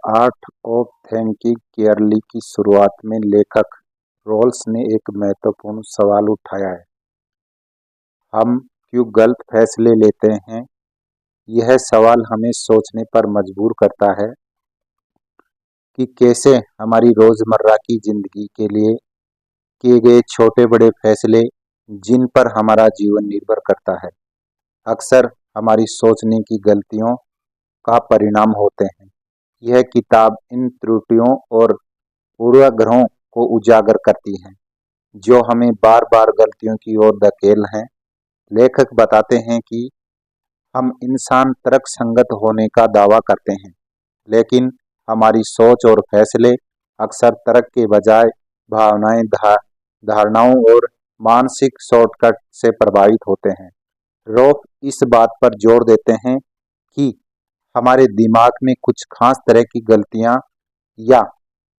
Art of thinking clearly की शुरुआत में लेखक रॉल्स ने एक महत्वपूर्ण सवाल उठाया है। हम क्यों गलत फैसले लेते हैं? यह सवाल हमें सोचने पर मजबूर करता है कि कैसे हमारी रोजमर्रा की जिंदगी के लिए किए गए छोटे बड़े फैसले, जिन पर हमारा जीवन निर्भर करता है, अक्सर हमारी सोचने की गलतियों का परिणाम होते हैं। यह किताब इन त्रुटियों और पूर्वाग्रहों को उजागर करती है जो हमें बार बार गलतियों की ओर धकेल हैं। लेखक बताते हैं कि हम इंसान तर्क संगत होने का दावा करते हैं, लेकिन हमारी सोच और फैसले अक्सर तर्क के बजाय भावनाएं, धारणाओं और मानसिक शॉर्टकट से प्रभावित होते हैं। रोक इस बात पर जोर देते हैं कि हमारे दिमाग में कुछ खास तरह की गलतियां या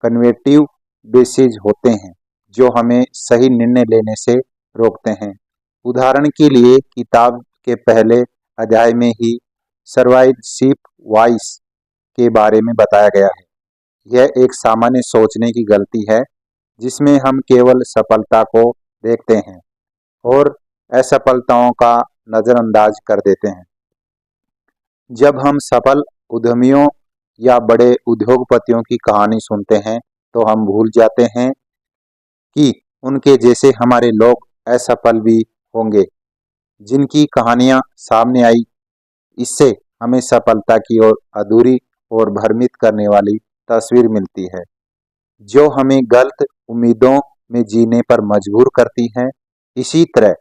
कन्वेटिव बेसिस होते हैं जो हमें सही निर्णय लेने से रोकते हैं। उदाहरण के लिए, किताब के पहले अध्याय में ही सर्वाइवरशिप वाइस के बारे में बताया गया है। यह एक सामान्य सोचने की गलती है जिसमें हम केवल सफलता को देखते हैं और असफलताओं का नजरअंदाज कर देते हैं। जब हम सफल उद्यमियों या बड़े उद्योगपतियों की कहानी सुनते हैं तो हम भूल जाते हैं कि उनके जैसे हमारे लोग असफल भी होंगे जिनकी कहानियां सामने आई। इससे हमें सफलता की ओर अधूरी और भ्रमित करने वाली तस्वीर मिलती है जो हमें गलत उम्मीदों में जीने पर मजबूर करती है। इसी तरह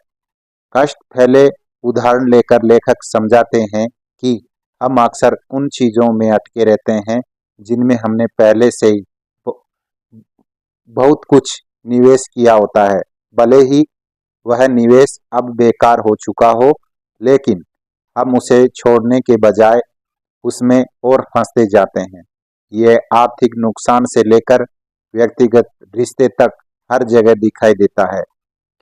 कष्ट फैले उदाहरण लेकर लेखक समझाते हैं कि हम अक्सर उन चीजों में अटके रहते हैं जिनमें हमने पहले से ही बहुत कुछ निवेश किया होता है, भले ही वह निवेश अब बेकार हो चुका हो, लेकिन हम उसे छोड़ने के बजाय उसमें और फंसते जाते हैं। यह आर्थिक नुकसान से लेकर व्यक्तिगत रिश्ते तक हर जगह दिखाई देता है।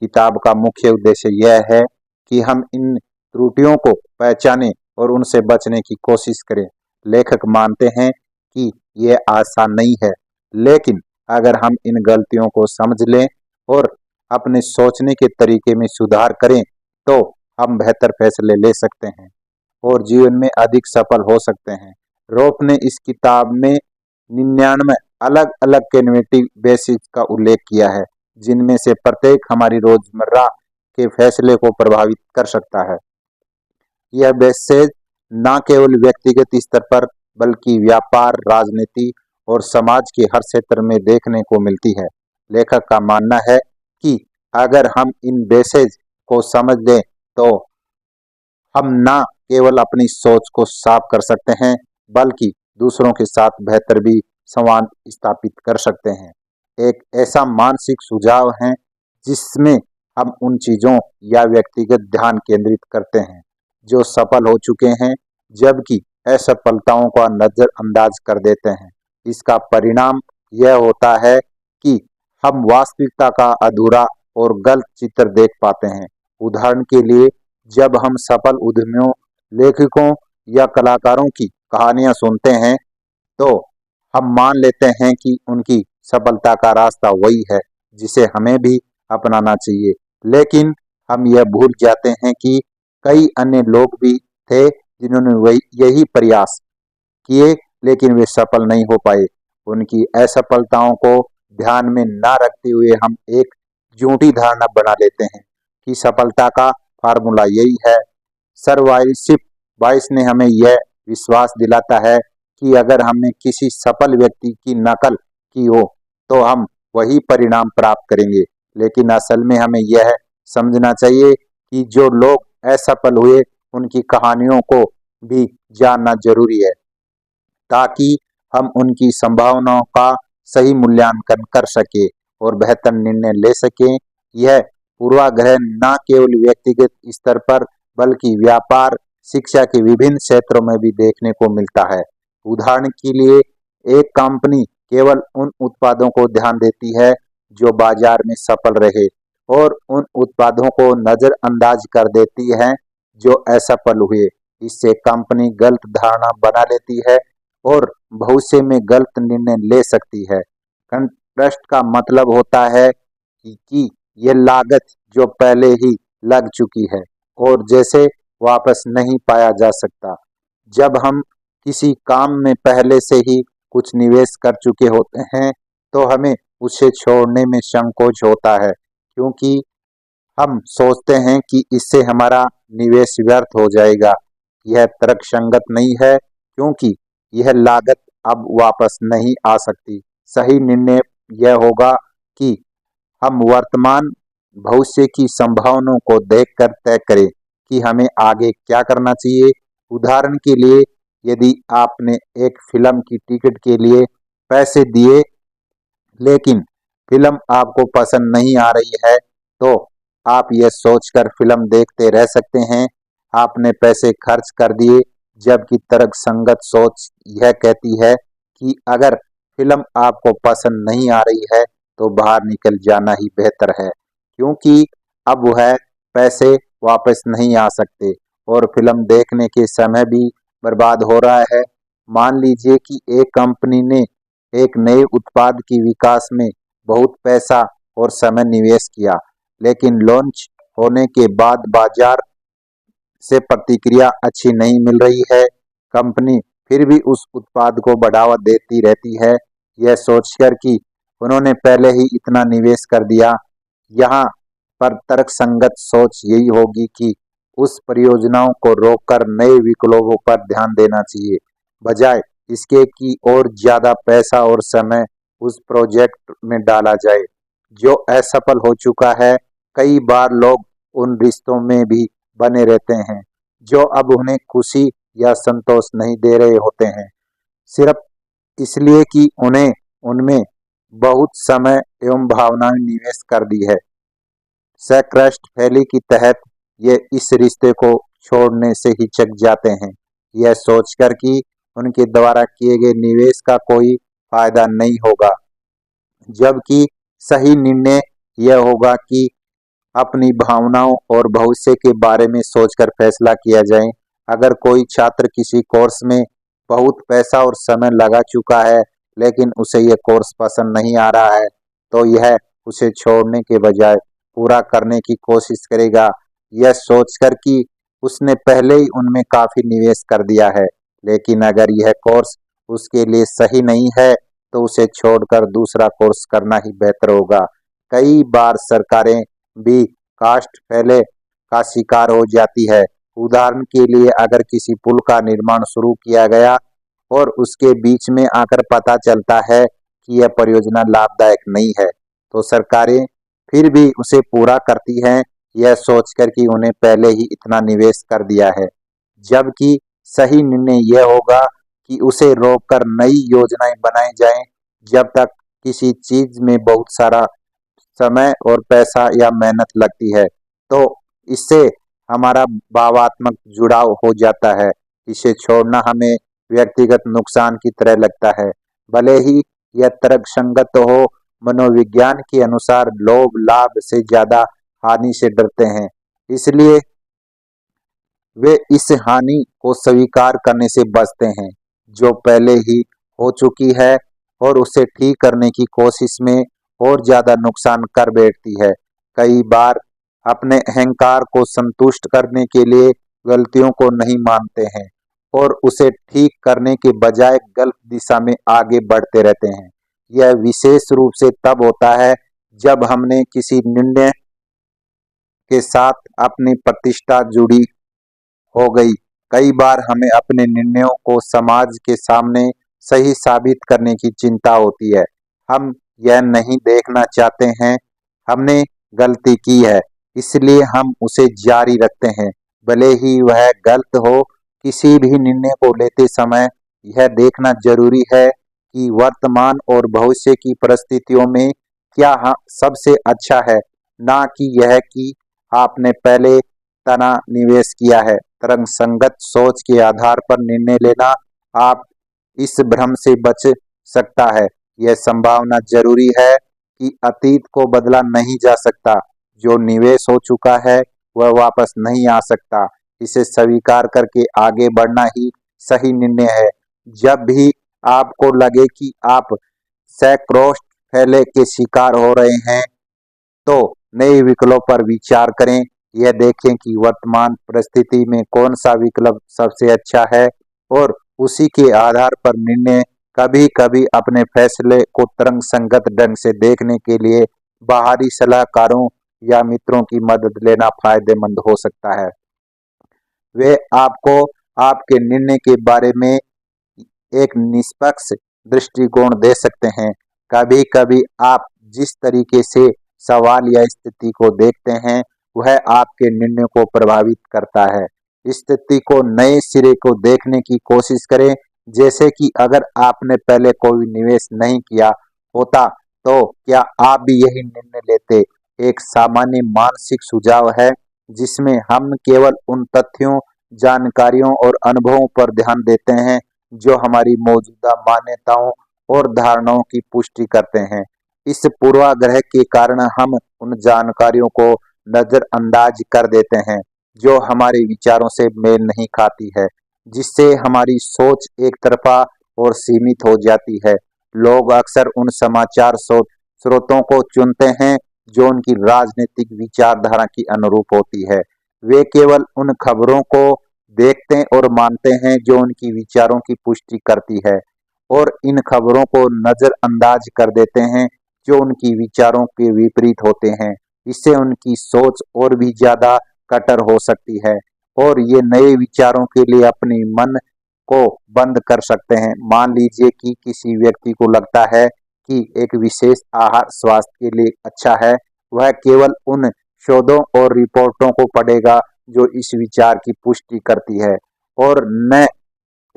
किताब का मुख्य उद्देश्य यह है कि हम इन त्रुटियों को पहचानें और उनसे बचने की कोशिश करें। लेखक मानते हैं कि यह आसान नहीं है, लेकिन अगर हम इन गलतियों को समझ लें और अपने सोचने के तरीके में सुधार करें तो हम बेहतर फैसले ले सकते हैं और जीवन में अधिक सफल हो सकते हैं। रोप ने इस किताब में 99 अलग अलग कन्वेटिव बेसिस का उल्लेख किया है जिनमें से प्रत्येक हमारी रोजमर्रा के फैसले को प्रभावित कर सकता है। यह बेसिस न केवल व्यक्तिगत स्तर पर बल्कि व्यापार, राजनीति और समाज के हर क्षेत्र में देखने को मिलती है। लेखक का मानना है कि अगर हम इन बेसिस को समझ लें तो हम न केवल अपनी सोच को साफ कर सकते हैं बल्कि दूसरों के साथ बेहतर भी संवाद स्थापित कर सकते हैं। एक ऐसा मानसिक सुझाव है जिसमें हम उन चीजों या व्यक्तिगत ध्यान केंद्रित करते हैं जो सफल हो चुके हैं, जबकि असफलताओं का नजरअंदाज कर देते हैं। इसका परिणाम यह होता है कि हम वास्तविकता का अधूरा और गलत चित्र देख पाते हैं। उदाहरण के लिए, जब हम सफल उद्यमियों, लेखकों या कलाकारों की कहानियां सुनते हैं तो हम मान लेते हैं कि उनकी सफलता का रास्ता वही है जिसे हमें भी अपनाना चाहिए, लेकिन हम यह भूल जाते हैं कि कई अन्य लोग भी थे जिन्होंने वही यही प्रयास किए लेकिन वे सफल नहीं हो पाए। उनकी असफलताओं को ध्यान में न रखते हुए हम एक झूठी धारणा बना लेते हैं कि सफलता का फार्मूला यही है। सर्वाइवरशिप बाइस ने हमें यह विश्वास दिलाता है कि अगर हमने किसी सफल व्यक्ति की नकल की हो तो हम वही परिणाम प्राप्त करेंगे, लेकिन असल में हमें यह समझना चाहिए कि जो लोग असफल हुए उनकी कहानियों को भी जानना जरूरी है ताकि हम उनकी संभावनाओं का सही मूल्यांकन कर सके और बेहतर निर्णय ले सकें। यह पूर्वाग्रह न केवल व्यक्तिगत स्तर पर बल्कि व्यापार, शिक्षा के विभिन्न क्षेत्रों में भी देखने को मिलता है। उदाहरण के लिए, एक कंपनी केवल उन उत्पादों को ध्यान देती है जो बाजार में सफल रहे और उन उत्पादों को नजरअंदाज कर देती है जो असफल हुए। इससे कंपनी गलत धारणा बना लेती है और भविष्य में गलत निर्णय ले सकती है। ट्रस्ट का मतलब होता है कि ये लागत जो पहले ही लग चुकी है और जैसे वापस नहीं पाया जा सकता। जब हम किसी काम में पहले से ही कुछ निवेश कर चुके होते हैं तो हमें उसे छोड़ने में संकोच होता है, क्योंकि हम सोचते हैं कि इससे हमारा निवेश व्यर्थ हो जाएगा। यह तर्कसंगत नहीं है, क्योंकि यह लागत अब वापस नहीं आ सकती। सही निर्णय यह होगा कि हम वर्तमान भविष्य की संभावनाओं को देखकर तय करें कि हमें आगे क्या करना चाहिए। उदाहरण के लिए, यदि आपने एक फिल्म की टिकट के लिए पैसे दिए लेकिन फिल्म आपको पसंद नहीं आ रही है, तो आप यह सोचकर फिल्म देखते रह सकते हैं आपने पैसे खर्च कर दिए, जबकि तर्कसंगत सोच यह कहती है कि अगर फिल्म आपको पसंद नहीं आ रही है तो बाहर निकल जाना ही बेहतर है, क्योंकि अब वह पैसे वापस नहीं आ सकते और फिल्म देखने के समय भी बर्बाद हो रहा है। मान लीजिए कि एक कंपनी ने एक नए उत्पाद की विकास में बहुत पैसा और समय निवेश किया, लेकिन लॉन्च होने के बाद बाजार से प्रतिक्रिया अच्छी नहीं मिल रही है। कंपनी फिर भी उस उत्पाद को बढ़ावा देती रहती है, यह सोचकर कि उन्होंने पहले ही इतना निवेश कर दिया। यहाँ पर तर्कसंगत सोच यही होगी कि उस परियोजनाओं को रोककर नए विकल्पों पर ध्यान देना चाहिए, बजाय इसके कि और ज्यादा पैसा और समय उस प्रोजेक्ट में डाला जाए जो असफल हो चुका है। कई बार लोग उन रिश्तों में भी बने रहते हैं जो अब उन्हें खुशी या संतोष नहीं दे रहे होते हैं, सिर्फ इसलिए कि उन्हें उनमें बहुत समय एवं भावनाएं निवेश कर दी है। सैक्रस्ट फैली के तहत ये इस रिश्ते को छोड़ने से हिचक जाते हैं, यह सोचकर कि उनके द्वारा किए गए निवेश का कोई फायदा नहीं होगा, जबकि सही निर्णय यह होगा कि अपनी भावनाओं और भविष्य के बारे में सोचकर फैसला किया जाए। अगर कोई छात्र किसी कोर्स में बहुत पैसा और समय लगा चुका है लेकिन उसे यह कोर्स पसंद नहीं आ रहा है, तो यह उसे छोड़ने के बजाय पूरा करने की कोशिश करेगा, यह सोचकर कि उसने पहले ही उनमें काफी निवेश कर दिया है। लेकिन अगर यह कोर्स उसके लिए सही नहीं है तो उसे छोड़कर दूसरा कोर्स करना ही बेहतर होगा। कई बार सरकारें भी कास्ट फैले का शिकार हो जाती है। उदाहरण के लिए, अगर किसी पुल का निर्माण शुरू किया गया और उसके बीच में आकर पता चलता है कि यह परियोजना लाभदायक नहीं है, तो सरकारें फिर भी उसे पूरा करती हैं, यह सोचकर कि उन्हें पहले ही इतना निवेश कर दिया है। जबकि सही निर्णय यह होगा कि उसे रोककर नई योजनाएं बनाई जाएं, जब तक किसी चीज में बहुत सारा समय और पैसा या मेहनत लगती है, तो इससे हमारा भावात्मक जुड़ाव हो जाता है। इसे छोड़ना हमें व्यक्तिगत नुकसान की तरह लगता है, भले ही यह तर्कसंगत हो। मनोविज्ञान के अनुसार लोग लाभ से ज्यादा हानि से डरते हैं, इसलिए वे इस हानि को स्वीकार करने से बचते हैं जो पहले ही हो चुकी है, और उसे ठीक करने की कोशिश में और ज्यादा नुकसान कर बैठती है। कई बार अपने अहंकार को संतुष्ट करने के लिए गलतियों को नहीं मानते हैं और उसे ठीक करने के बजाय गलत दिशा में आगे बढ़ते रहते हैं। यह विशेष रूप से तब होता है जब हमने किसी निर्णय के साथ अपनी प्रतिष्ठा जुड़ी हो गई। कई बार हमें अपने निर्णयों को समाज के सामने सही साबित करने की चिंता होती है। हम यह नहीं देखना चाहते हैं हमने गलती की है, इसलिए हम उसे जारी रखते हैं भले ही वह गलत हो। किसी भी निर्णय को लेते समय यह देखना जरूरी है कि वर्तमान और भविष्य की परिस्थितियों में क्या सबसे अच्छा है, ना कि यह कि आपने पहले तना निवेश किया है। तरंगसंगत सोच के आधार पर निर्णय लेना आप इस भ्रम से बच सकता है। यह संभावना जरूरी है कि अतीत को बदला नहीं जा सकता, जो निवेश हो चुका है वह वापस नहीं आ सकता। इसे स्वीकार करके आगे बढ़ना ही सही निर्णय है। जब भी आपको लगे कि आप सैकड़ों फैले के शिकार हो रहे हैं, तो नए विकल्पों पर विचार करें। यह देखें कि वर्तमान परिस्थिति में कौन सा विकल्प सबसे अच्छा है और उसी के आधार पर निर्णय। कभी कभी अपने फैसले को तरंग संगत ढंग से देखने के लिए बाहरी सलाहकारों या मित्रों की मदद लेना फायदेमंद हो सकता है। वे आपको आपके निर्णय के बारे में एक निष्पक्ष दृष्टिकोण दे सकते हैं। कभी कभी आप जिस तरीके से सवाल या स्थिति को देखते हैं, वह आपके निर्णय को प्रभावित करता है। स्थिति को नए सिरे को देखने की कोशिश करें, जैसे कि अगर आपने पहले कोई निवेश नहीं किया होता, तो क्या आप भी यही निर्णय लेते। एक सामान्य मानसिक सुझाव है जिसमें हम केवल उन तथ्यों, जानकारियों और अनुभवों पर ध्यान देते हैं जो हमारी मौजूदा मान्यताओं और धारणाओं की पुष्टि करते हैं। इस पूर्वाग्रह के कारण हम उन जानकारियों को नजरअंदाज कर देते हैं जो हमारे विचारों से मेल नहीं खाती है, जिससे हमारी सोच एक तरफा और सीमित हो जाती है। लोग अक्सर उन समाचार स्रोतों को चुनते हैं जो उनकी राजनीतिक विचारधारा की अनुरूप होती है। वे केवल उन खबरों को देखते और मानते हैं जो उनकी विचारों की पुष्टि करती है, और इन खबरों को नजरअंदाज कर देते हैं जो उनकी विचारों के विपरीत होते हैं। इससे उनकी सोच और भी ज्यादा कट्टर हो सकती है और ये नए विचारों के लिए अपनी मन को बंद कर सकते हैं। मान लीजिए कि किसी व्यक्ति को लगता है कि एक विशेष आहार स्वास्थ्य के लिए अच्छा है, वह केवल उन शोधों और रिपोर्टों को पढ़ेगा जो इस विचार की पुष्टि करती है, और न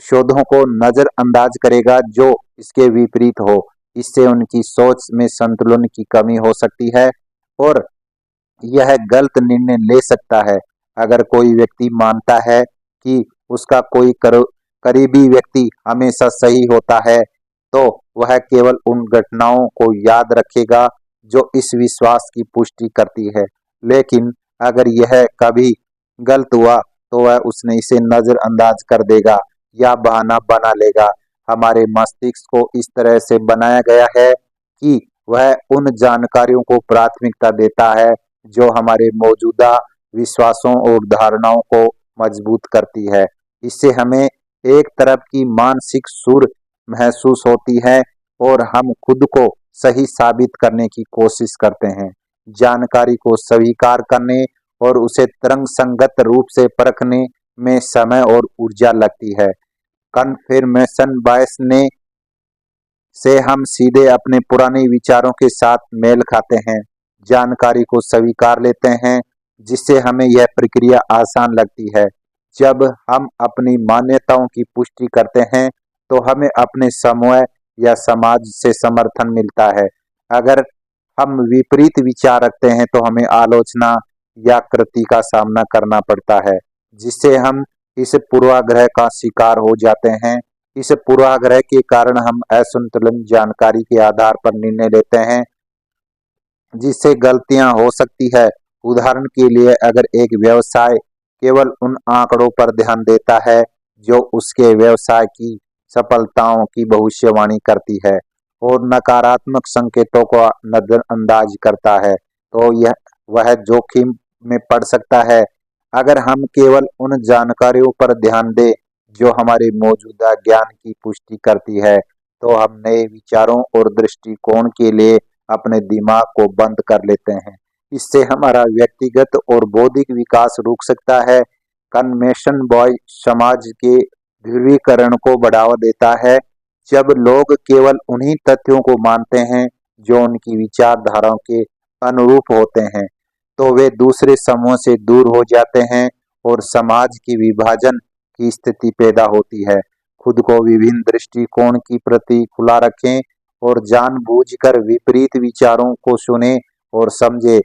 शोधों को नजरअंदाज करेगा जो इसके विपरीत हो। इससे उनकी सोच में संतुलन की कमी हो सकती है और यह गलत निर्णय ले सकता है। अगर कोई व्यक्ति मानता है कि उसका कोई करीबी व्यक्ति हमेशा सही होता है, तो वह केवल उन घटनाओं को याद रखेगा जो इस विश्वास की पुष्टि करती है। लेकिन अगर यह कभी गलत हुआ, तो वह उसने इसे नजरअंदाज कर देगा या बहाना बना लेगा। हमारे मस्तिष्क को इस तरह से बनाया गया है कि वह उन जानकारियों को प्राथमिकता देता है जो हमारे मौजूदा विश्वासों और धारणाओं को मजबूत करती है। इससे हमें एक तरफ की मानसिक सुर महसूस होती है और हम खुद को सही साबित करने की कोशिश करते हैं। जानकारी को स्वीकार करने और उसे तरंग संगत रूप से परखने में समय और ऊर्जा लगती है। कन्फर्मेशन बायस ने से हम सीधे अपने पुराने विचारों के साथ मेल खाते हैं, जानकारी को स्वीकार लेते हैं, जिससे हमें यह प्रक्रिया आसान लगती है। जब हम अपनी मान्यताओं की पुष्टि करते हैं, तो हमें अपने समूह या समाज से समर्थन मिलता है। अगर हम विपरीत विचार रखते हैं, तो हमें आलोचना या कृति का सामना करना पड़ता है, जिससे हम इस पूर्वाग्रह का शिकार हो जाते हैं। इस पूर्वाग्रह के कारण हम असंतुलित जानकारी के आधार पर निर्णय लेते हैं, जिससे गलतियां हो सकती है। उदाहरण के लिए, अगर एक व्यवसाय केवल उन आंकड़ों पर ध्यान देता है जो उसके व्यवसाय की सफलताओं की भविष्यवाणी करती है और नकारात्मक संकेतों को नजरअंदाज करता है, तो यह वह जोखिम में पड़ सकता है। अगर हम केवल उन जानकारियों पर ध्यान दें जो हमारे मौजूदा ज्ञान की पुष्टि करती है, तो हम नए विचारों और दृष्टिकोण के लिए अपने दिमाग को बंद कर लेते हैं। इससे हमारा व्यक्तिगत और बौद्धिक विकास रुक सकता है। कन्वेंशन बॉय समाज के ध्रुवीकरण को बढ़ावा देता है। जब लोग केवल उन्हीं तथ्यों को मानते हैं जो उनकी विचारधाराओं के अनुरूप होते हैं, तो वे दूसरे समूह से दूर हो जाते हैं और समाज की विभाजन की स्थिति पैदा होती है। खुद को विभिन्न दृष्टिकोण की प्रति खुला रखें और जानबूझकर विपरीत विचारों को सुने और समझे।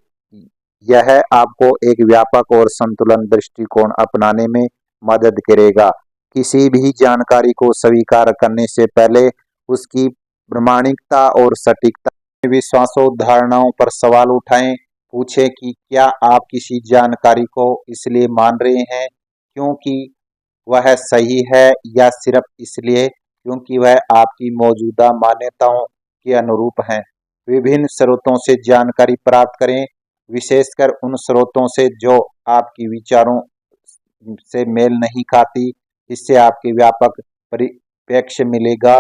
यह आपको एक व्यापक और संतुलन दृष्टिकोण अपनाने में मदद करेगा। किसी भी जानकारी को स्वीकार करने से पहले उसकी प्रामाणिकता और सटीकता, विश्वासों, धारणाओं पर सवाल उठाएं। पूछें कि क्या आप किसी जानकारी को इसलिए मान रहे हैं क्योंकि वह सही है, या सिर्फ इसलिए क्योंकि वह आपकी मौजूदा मान्यताओं के अनुरूप हैं। विभिन्न स्रोतों से जानकारी प्राप्त करें, विशेषकर उन स्रोतों से जो आपकी विचारों से मेल नहीं खाती। इससे आपके व्यापक परिप्रेक्ष्य मिलेगा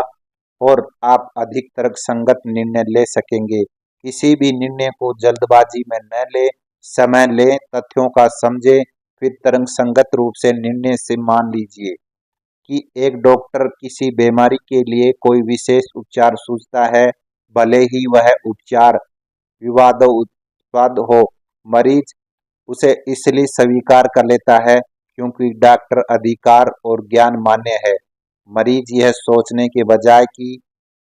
और आप अधिक तर्कसंगत निर्णय ले सकेंगे। किसी भी निर्णय को जल्दबाजी में न लें, समय लें, तथ्यों का समझें, फिर तर्कसंगत रूप से निर्णय से मान लीजिए कि एक डॉक्टर किसी बीमारी के लिए कोई विशेष उपचार सूझता है, भले ही वह उपचार विवादास्पद हो। मरीज उसे इसलिए स्वीकार कर लेता है क्योंकि डॉक्टर अधिकार और ज्ञान मान्य है। मरीज यह सोचने के बजाय कि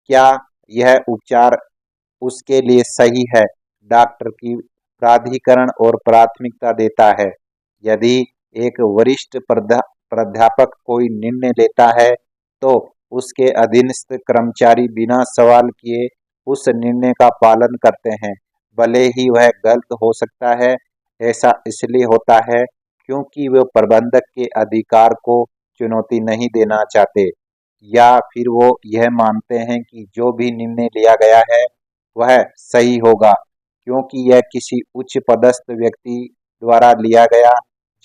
क्या यह उपचार उसके लिए सही है, डॉक्टर की प्राधिकरण और प्राथमिकता देता है। यदि एक वरिष्ठ प्राध्यापक कोई निर्णय लेता है, तो उसके अधीनस्थ कर्मचारी बिना सवाल किए उस निर्णय का पालन करते हैं, भले ही वह गलत हो सकता है। ऐसा इसलिए होता है क्योंकि वे प्रबंधक के अधिकार को चुनौती नहीं देना चाहते, या फिर वो यह मानते हैं कि जो भी निर्णय लिया गया है वह सही होगा क्योंकि यह किसी उच्च पदस्थ व्यक्ति द्वारा लिया गया।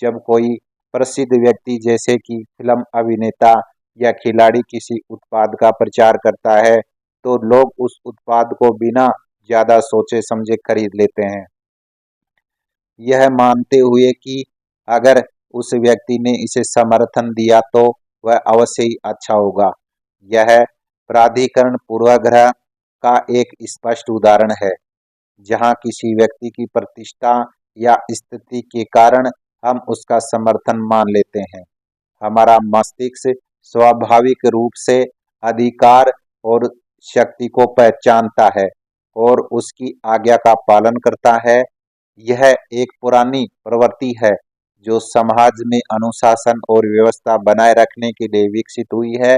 जब कोई प्रसिद्ध व्यक्ति जैसे कि फिल्म अभिनेता या खिलाड़ी किसी उत्पाद का प्रचार करता है, तो लोग उस उत्पाद को बिना ज्यादा सोचे समझे खरीद लेते हैं, यह मानते हुए कि अगर उस व्यक्ति ने इसे समर्थन दिया तो वह अवश्य ही अच्छा होगा। यह प्राधिकरण पूर्वाग्रह का एक स्पष्ट उदाहरण है, जहां किसी व्यक्ति की प्रतिष्ठा या स्थिति के कारण हम उसका समर्थन मान लेते हैं। हमारा मस्तिष्क स्वाभाविक रूप से अधिकार और शक्ति को पहचानता है और उसकी आज्ञा का पालन करता है। यह एक पुरानी प्रवृत्ति है जो समाज में अनुशासन और व्यवस्था बनाए रखने के लिए विकसित हुई है।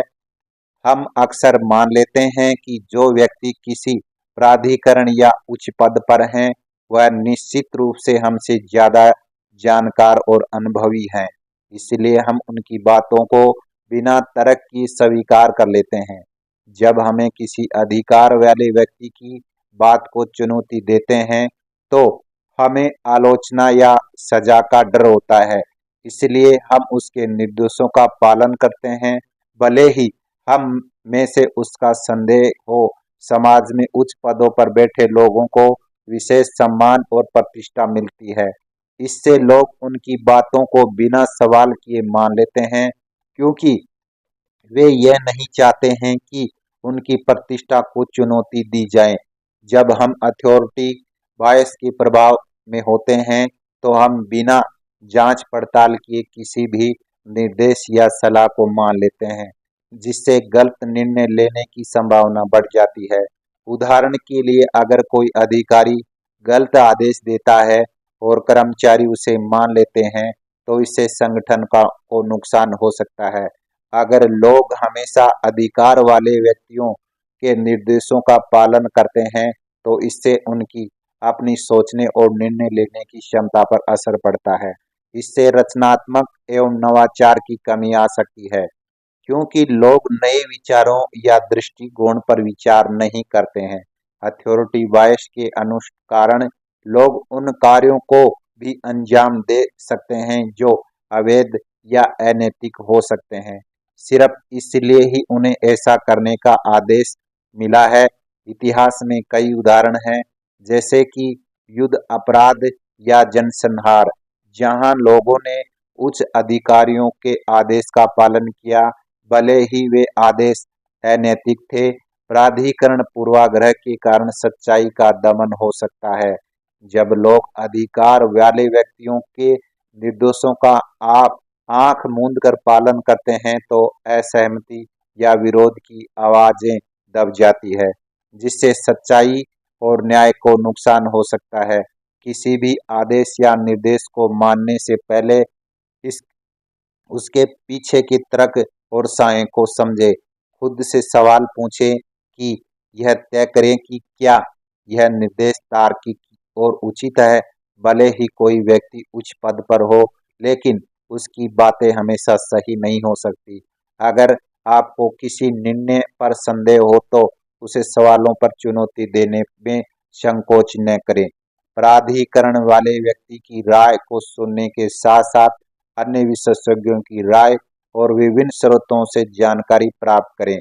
हम अक्सर मान लेते हैं कि जो व्यक्ति किसी प्राधिकरण या उच्च पद पर हैं, वह निश्चित रूप से हमसे ज्यादा जानकार और अनुभवी हैं। इसलिए हम उनकी बातों को बिना तर्क की स्वीकार कर लेते हैं। जब हमें किसी अधिकार वाले व्यक्ति की बात को चुनौती देते हैं, तो हमें आलोचना या सजा का डर होता है। इसलिए हम उसके निर्देशों का पालन करते हैं, भले ही हम में से उसका संदेह हो। समाज में उच्च पदों पर बैठे लोगों को विशेष सम्मान और प्रतिष्ठा मिलती है। इससे लोग उनकी बातों को बिना सवाल किए मान लेते हैं क्योंकि वे यह नहीं चाहते हैं कि उनकी प्रतिष्ठा को चुनौती दी जाए। जब हम अथॉरिटी बायस के प्रभाव में होते हैं, तो हम बिना जांच पड़ताल किए किसी भी निर्देश या सलाह को मान लेते हैं, जिससे गलत निर्णय लेने की संभावना बढ़ जाती है। उदाहरण के लिए, अगर कोई अधिकारी गलत आदेश देता है और कर्मचारी उसे मान लेते हैं, तो इससे संगठन को नुकसान हो सकता है। अगर लोग हमेशा अधिकार वाले व्यक्तियों के निर्देशों का पालन करते हैं, तो इससे उनकी अपनी सोचने और निर्णय लेने की क्षमता पर असर पड़ता है। इससे रचनात्मक एवं नवाचार की कमी आ सकती है क्योंकि लोग नए विचारों या दृष्टिकोण पर विचार नहीं करते हैं। अथॉरिटी बायस के कारण लोग उन कार्यों को भी अंजाम दे सकते हैं जो अवैध या अनैतिक हो सकते हैं, सिर्फ इसलिए ही उन्हें ऐसा करने का आदेश मिला है। इतिहास में कई उदाहरण हैं, जैसे कि युद्ध अपराध या जनसंहार, जहां लोगों ने उच्च अधिकारियों के आदेश का पालन किया, भले ही वे आदेश अनैतिक थे। प्राधिकरण पूर्वाग्रह के कारण सच्चाई का दमन हो सकता है। जब लोग अधिकार वाले व्यक्तियों के निर्देशों का आप आंख मूंद कर पालन करते हैं, तो असहमति या विरोध की आवाजें दब जाती है, जिससे सच्चाई और न्याय को नुकसान हो सकता है। किसी भी आदेश या निर्देश को मानने से पहले इस उसके पीछे की तर्क और साए को समझे। खुद से सवाल पूछें कि यह तय करें कि क्या यह निर्देश तार्किक और उचित है। भले ही कोई व्यक्ति उच्च पद पर हो, लेकिन उसकी बातें हमेशा सही नहीं हो सकती। अगर आपको किसी निर्णय पर संदेह हो तो उसे सवालों पर चुनौती देने में संकोच न करें। प्राधिकरण वाले व्यक्ति की राय को सुनने के साथ साथ अन्य विशेषज्ञों की राय और विभिन्न स्रोतों से जानकारी प्राप्त करें।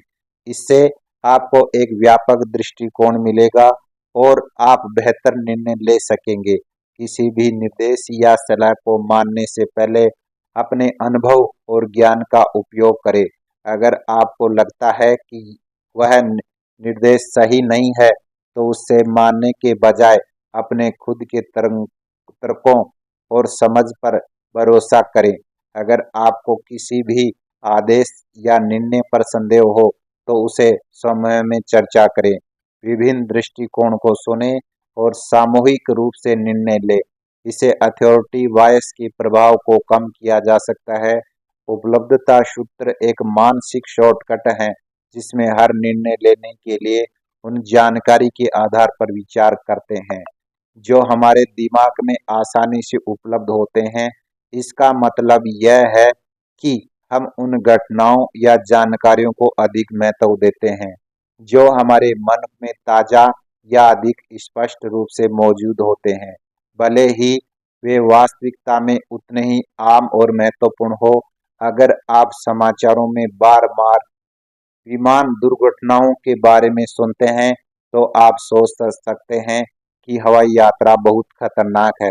इससे आपको एक व्यापक दृष्टिकोण मिलेगा और आप बेहतर निर्णय ले सकेंगे। किसी भी निर्देश या सलाह को मानने से पहले अपने अनुभव और ज्ञान का उपयोग करें। अगर आपको लगता है कि वह निर्देश सही नहीं है, तो उससे मानने के बजाय अपने खुद के तर्कों और समझ पर भरोसा करें। अगर आपको किसी भी आदेश या निर्णय पर संदेह हो, तो उसे समूह में चर्चा करें, विभिन्न दृष्टिकोण को सुनें और सामूहिक रूप से निर्णय लें। इसे अथॉरिटी बायस के प्रभाव को कम किया जा सकता है। उपलब्धता सूत्र एक मानसिक शॉर्टकट है जिसमें हर निर्णय लेने के लिए उन जानकारी के आधार पर विचार करते हैं जो हमारे दिमाग में आसानी से उपलब्ध होते हैं। इसका मतलब यह है कि हम उन घटनाओं या जानकारियों को अधिक महत्व देते हैं जो हमारे मन में ताजा या अधिक स्पष्ट रूप से मौजूद होते हैं, भले ही वे वास्तविकता में उतने ही आम और महत्वपूर्ण हो। अगर आप समाचारों में बार बार विमान दुर्घटनाओं के बारे में सुनते हैं, तो आप सोच सकते हैं कि हवाई यात्रा बहुत खतरनाक है।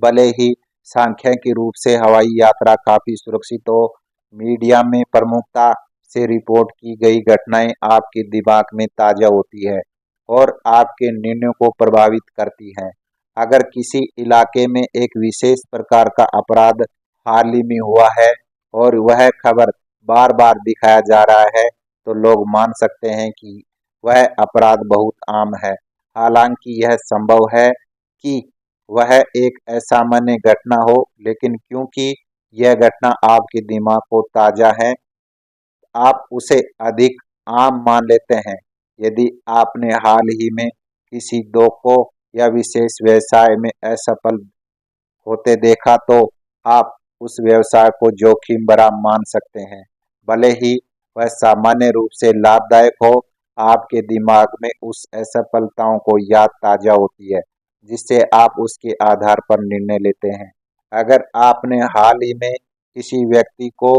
भले ही सांख्यिकी रूप से हवाई यात्रा काफी सुरक्षित हो, मीडिया में प्रमुखता से रिपोर्ट की गई घटनाएं आपके दिमाग में ताजा होती है और आपके निर्णयों को प्रभावित करती हैं। अगर किसी इलाके में एक विशेष प्रकार का अपराध हाल ही में हुआ है और वह खबर बार बार दिखाया जा रहा है, तो लोग मान सकते हैं कि वह अपराध बहुत आम है। हालांकि यह संभव है कि वह एक असामान्य घटना हो, लेकिन क्योंकि यह घटना आपके दिमाग को ताजा है, आप उसे अधिक आम मान लेते हैं। यदि आपने हाल ही में किसी दो को या विशेष व्यवसाय में असफल होते देखा, तो आप उस व्यवसाय को जोखिम भरा मान सकते हैं। भले ही वह सामान्य रूप से लाभदायक हो, आपके दिमाग में उस असफलताओं को याद ताजा होती है, जिससे आप उसके आधार पर निर्णय लेते हैं। अगर आपने हाल ही में किसी व्यक्ति को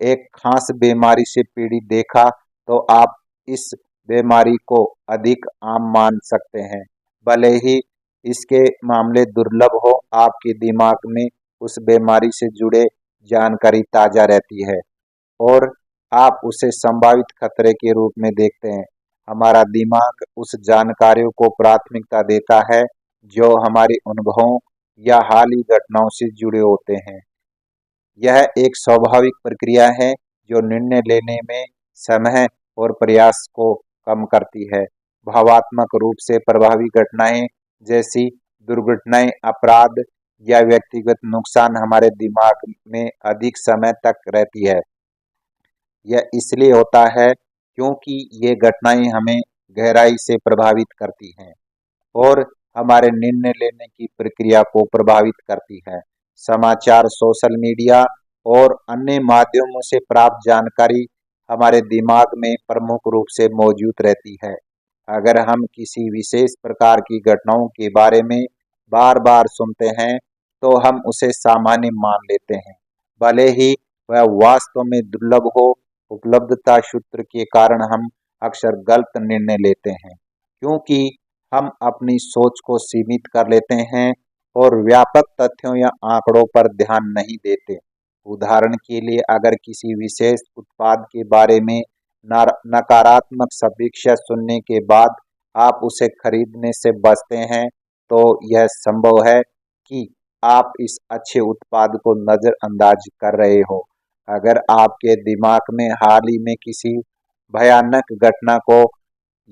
एक खास बीमारी से पीड़ित देखा, तो आप इस बीमारी को अधिक आम मान सकते हैं। भले ही इसके मामले दुर्लभ हो, आपके दिमाग में उस बीमारी से जुड़े जानकारी ताजा रहती है और आप उसे संभावित खतरे के रूप में देखते हैं। हमारा दिमाग उस जानकारियों को प्राथमिकता देता है जो हमारे अनुभवों या हाल ही घटनाओं से जुड़े होते हैं। यह एक स्वाभाविक प्रक्रिया है जो निर्णय लेने में समय और प्रयास को कम करती है। भावात्मक रूप से प्रभावी घटनाएं जैसी दुर्घटनाएं, अपराध या व्यक्तिगत नुकसान हमारे दिमाग में अधिक समय तक रहती है। यह इसलिए होता है क्योंकि ये घटनाएं हमें गहराई से प्रभावित करती हैं और हमारे निर्णय लेने की प्रक्रिया को प्रभावित करती है। समाचार, सोशल मीडिया और अन्य माध्यमों से प्राप्त जानकारी हमारे दिमाग में प्रमुख रूप से मौजूद रहती है। अगर हम किसी विशेष प्रकार की घटनाओं के बारे में बार बार सुनते हैं, तो हम उसे सामान्य मान लेते हैं, भले ही वह वास्तव में दुर्लभ हो। उपलब्धता सूत्र के कारण हम अक्सर गलत निर्णय लेते हैं क्योंकि हम अपनी सोच को सीमित कर लेते हैं और व्यापक तथ्यों या आंकड़ों पर ध्यान नहीं देते। उदाहरण के लिए, अगर किसी विशेष उत्पाद के बारे में नकारात्मक समीक्षा सुनने के बाद आप उसे खरीदने से बचते हैं, तो यह संभव है कि आप इस अच्छे उत्पाद को नज़रअंदाज कर रहे हो। अगर आपके दिमाग में हाल ही में किसी भयानक घटना को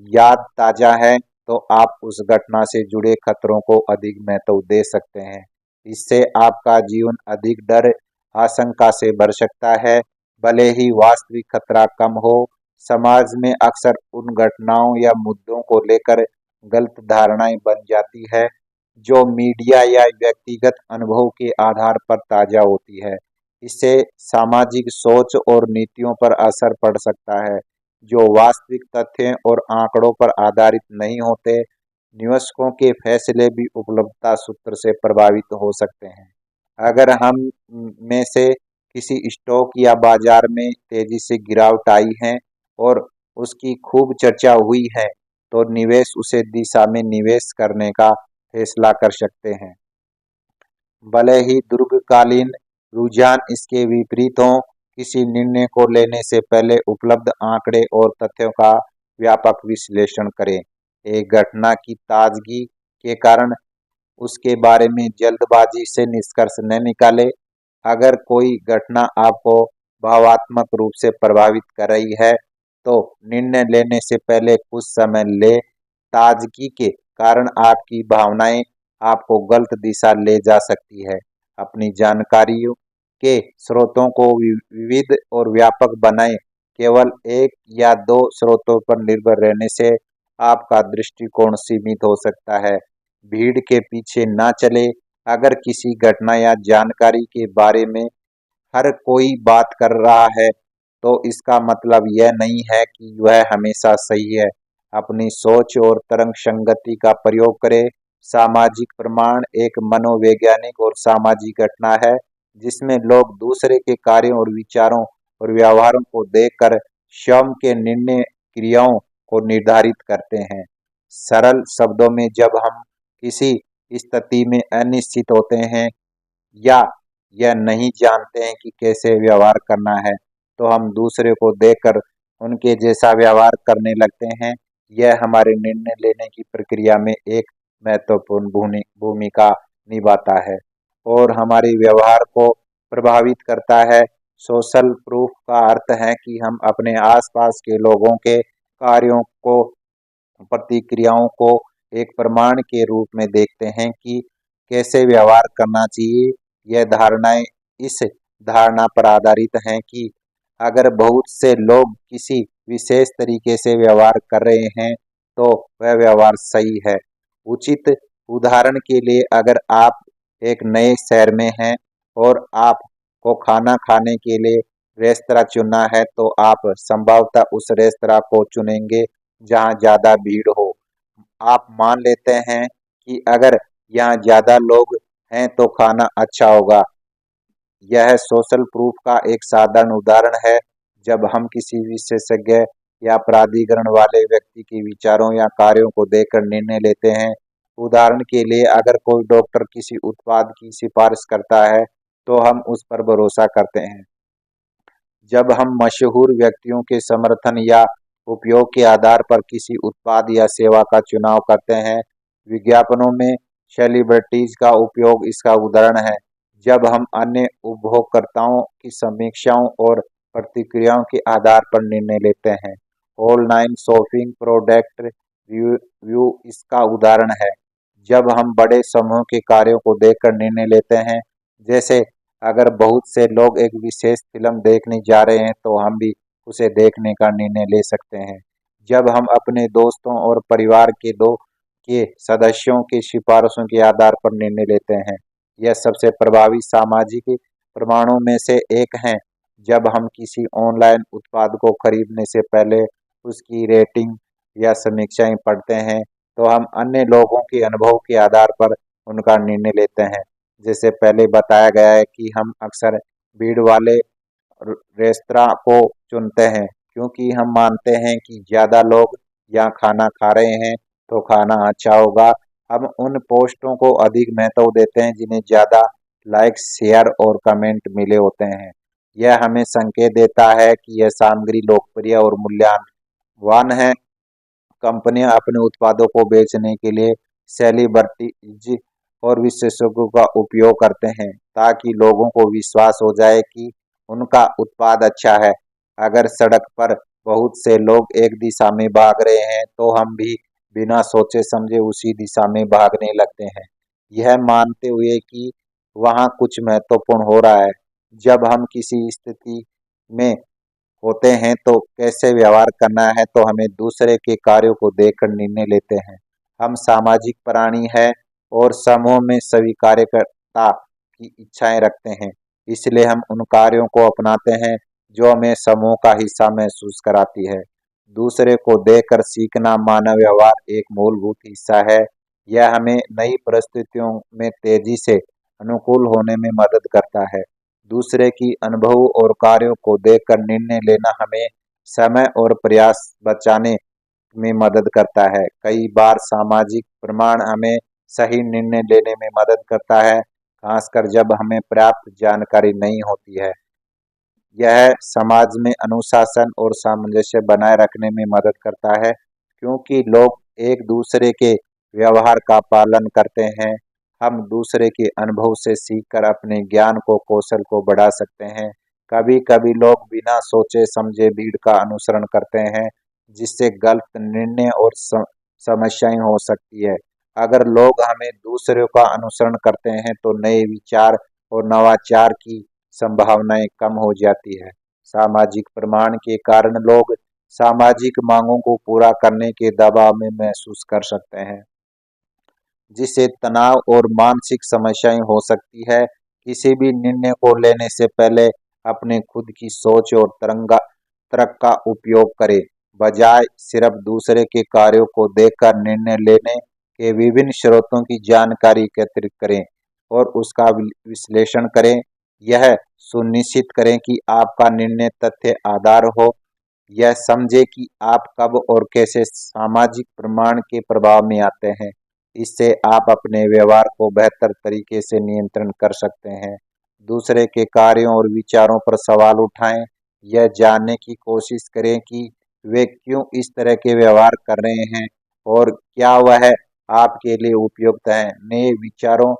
याद ताजा है, तो आप उस घटना से जुड़े खतरों को अधिक महत्व दे सकते हैं। इससे आपका जीवन अधिक डर, आशंका से भर सकता है, भले ही वास्तविक खतरा कम हो। समाज में अक्सर उन घटनाओं या मुद्दों को लेकर गलत धारणाएं बन जाती है जो मीडिया या व्यक्तिगत अनुभव के आधार पर ताजा होती है। इससे सामाजिक सोच और नीतियों पर असर पड़ सकता है, जो वास्तविक तथ्यों और आंकड़ों पर आधारित नहीं होते। निवेशकों के फैसले भी उपलब्धता सूत्र से प्रभावित हो सकते हैं। अगर हम में से किसी स्टॉक या बाजार में तेजी से गिरावट आई है और उसकी खूब चर्चा हुई है, तो निवेश उसे दिशा में निवेश करने का फैसला कर सकते हैं। भले ही दीर्घकालीन रुझान इसके विपरीत हों, किसी निर्णय को लेने से पहले उपलब्ध आंकड़े और तथ्यों का व्यापक विश्लेषण करें। एक घटना की ताजगी के कारण उसके बारे में जल्दबाजी से निष्कर्ष न निकालें। अगर कोई घटना आपको भावनात्मक रूप से प्रभावित कर रही है, तो निर्णय लेने से पहले कुछ समय लें। ताजगी के कारण आपकी भावनाएं आपको गलत दिशा ले जा सकती है। अपनी जानकारियों के स्रोतों को विविध और व्यापक बनाएं। केवल एक या दो स्रोतों पर निर्भर रहने से आपका दृष्टिकोण सीमित हो सकता है। भीड़ के पीछे ना चले। अगर किसी घटना या जानकारी के बारे में हर कोई बात कर रहा है, तो इसका मतलब यह नहीं है कि वह हमेशा सही है। अपनी सोच और तरंग संगति का प्रयोग करें। सामाजिक प्रमाण एक मनोवैज्ञानिक और सामाजिक घटना है, जिसमें लोग दूसरे के कार्यों और विचारों और व्यवहारों को देखकर स्वयं के निर्णय क्रियाओं को निर्धारित करते हैं। सरल शब्दों में, जब हम किसी स्थिति में अनिश्चित होते हैं या यह नहीं जानते हैं कि कैसे व्यवहार करना है, तो हम दूसरे को देखकर उनके जैसा व्यवहार करने लगते हैं। यह हमारे निर्णय लेने की प्रक्रिया में एक महत्वपूर्ण भूमिका निभाता है और हमारे व्यवहार को प्रभावित करता है। सोशल प्रूफ का अर्थ है कि हम अपने आसपास के लोगों के कार्यों को, प्रतिक्रियाओं को एक प्रमाण के रूप में देखते हैं कि कैसे व्यवहार करना चाहिए। यह धारणाएं इस धारणा पर आधारित हैं कि अगर बहुत से लोग किसी विशेष तरीके से व्यवहार कर रहे हैं, तो वह व्यवहार सही है। उचित उदाहरण के लिए, अगर आप एक नए शहर में हैं और आपको खाना खाने के लिए रेस्तरां चुनना है, तो आप संभवतः उस रेस्तरां को चुनेंगे जहां ज़्यादा भीड़ हो। आप मान लेते हैं कि अगर यहाँ ज़्यादा लोग हैं तो खाना अच्छा होगा। यह सोशल प्रूफ का एक साधारण उदाहरण है। जब हम किसी विशेषज्ञ या प्राधिकरण वाले व्यक्ति के विचारों या कार्यों को देखकर निर्णय लेते हैं। उदाहरण के लिए, अगर कोई डॉक्टर किसी उत्पाद की सिफारिश करता है, तो हम उस पर भरोसा करते हैं। जब हम मशहूर व्यक्तियों के समर्थन या उपयोग के आधार पर किसी उत्पाद या सेवा का चुनाव करते हैं। विज्ञापनों में सेलिब्रिटीज का उपयोग इसका उदाहरण है। जब हम अन्य उपभोक्ताओं की समीक्षाओं और प्रतिक्रियाओं के आधार पर निर्णय लेते हैं। ऑनलाइन शॉपिंग प्रोडक्ट रिव्यू इसका उदाहरण है। जब हम बड़े समूह के कार्यों को देखकर निर्णय लेते हैं, जैसे अगर बहुत से लोग एक विशेष फिल्म देखने जा रहे हैं, तो हम भी उसे देखने का निर्णय ले सकते हैं। जब हम अपने दोस्तों और परिवार के सदस्यों की सिफारिशों के आधार पर निर्णय लेते हैं। यह सबसे प्रभावी सामाजिक प्रमाणों में से एक है। जब हम किसी ऑनलाइन उत्पाद को खरीदने से पहले उसकी रेटिंग या समीक्षाएं पढ़ते हैं, तो हम अन्य लोगों के अनुभव के आधार पर उनका निर्णय लेते हैं। जैसे पहले बताया गया है कि हम अक्सर भीड़ वाले रेस्तरां को चुनते हैं, क्योंकि हम मानते हैं कि ज़्यादा लोग यहाँ खाना खा रहे हैं, तो खाना अच्छा होगा। हम उन पोस्टों को अधिक महत्व देते हैं जिन्हें ज़्यादा लाइक, शेयर और कमेंट मिले होते हैं। यह हमें संकेत देता है कि यह सामग्री लोकप्रिय और मूल्यवान है। कंपनियां अपने उत्पादों को बेचने के लिए सेलिब्रिटीज और विशेषज्ञों का उपयोग करते हैं, ताकि लोगों को विश्वास हो जाए कि उनका उत्पाद अच्छा है। अगर सड़क पर बहुत से लोग एक दिशा में भाग रहे हैं, तो हम भी बिना सोचे समझे उसी दिशा में भागने लगते हैं, यह मानते हुए कि वहाँ कुछ महत्वपूर्ण हो रहा है। जब हम किसी स्थिति में होते हैं तो कैसे व्यवहार करना है, तो हमें दूसरे के कार्यों को देखकर निर्णय लेते हैं। हम सामाजिक प्राणी हैं और समूह में स्वीकार्यता की इच्छाएं रखते हैं। इसलिए हम उन कार्यों को अपनाते हैं जो हमें समूह का हिस्सा महसूस कराती है। दूसरे को देखकर सीखना मानव व्यवहार एक मूलभूत हिस्सा है। यह हमें नई परिस्थितियों में तेजी से अनुकूल होने में मदद करता है। दूसरे की अनुभव और कार्यों को देखकर निर्णय लेना हमें समय और प्रयास बचाने में मदद करता है। कई बार सामाजिक प्रमाण हमें सही निर्णय लेने में मदद करता है, खासकर जब हमें पर्याप्त जानकारी नहीं होती है। यह समाज में अनुशासन और सामंजस्य बनाए रखने में मदद करता है, क्योंकि लोग एक दूसरे के व्यवहार का पालन करते हैं। हम दूसरे के अनुभव से सीखकर अपने ज्ञान को कौशल को बढ़ा सकते हैं। कभी कभी लोग बिना सोचे समझे भीड़ का अनुसरण करते हैं, जिससे गलत निर्णय और समस्याएं हो सकती है। अगर लोग हमें दूसरों का अनुसरण करते हैं तो नए विचार और नवाचार की संभावनाएं कम हो जाती है। सामाजिक प्रमाण के कारण लोग सामाजिक मांगों को पूरा करने के दबाव में महसूस कर सकते हैं, जिससे तनाव और मानसिक समस्याएं हो सकती है। किसी भी निर्णय को लेने से पहले अपने खुद की सोच और तर्क का उपयोग करें, बजाय सिर्फ दूसरे के कार्यों को देखकर निर्णय लेने के विभिन्न स्रोतों की जानकारी एकत्रित करें और उसका विश्लेषण करें। यह सुनिश्चित करें कि आपका निर्णय तथ्य आधार हो। यह समझे कि आप कब और कैसे सामाजिक प्रमाण के प्रभाव में आते हैं। इससे आप अपने व्यवहार को बेहतर तरीके से नियंत्रण कर सकते हैं। दूसरे के कार्यों और विचारों पर सवाल उठाएं। यह जानने की कोशिश करें कि वे क्यों इस तरह के व्यवहार कर रहे हैं और क्या वह आपके लिए उपयुक्त है। नए विचारों